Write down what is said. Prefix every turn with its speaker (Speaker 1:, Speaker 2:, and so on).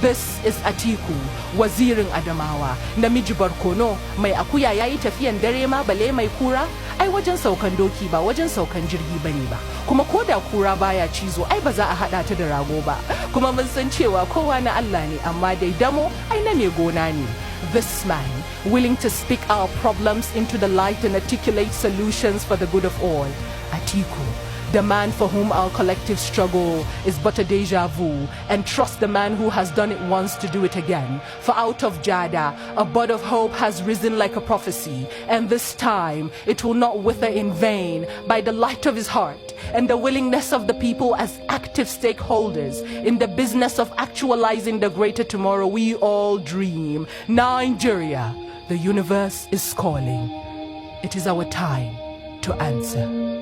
Speaker 1: This is Atiku, wazirin Adamawa, namiji barkono, mai akuya yayi tafiyan dare ma bale mai kura, ai wajen saukan doki ba wajen saukan jirgi bane ba. Kuma koda kura baya cizo ai ba za a hada ta da rago ba. Kuma mun san cewa kowa na Allah ne amma dai damo ai na mai gona ne. This man, willing to speak our problems into the light and articulate solutions for the good of all. Atiku, the man for whom our collective struggle is but a deja vu, and trust the man who has done it once to do it again. For out of Jada, a bud of hope has risen like a prophecy, and this time it will not wither in vain. By the light of his heart and the willingness of the people as active stakeholders in the business of actualizing the greater tomorrow we all dream. Nigeria, the universe is calling. It is our time to answer.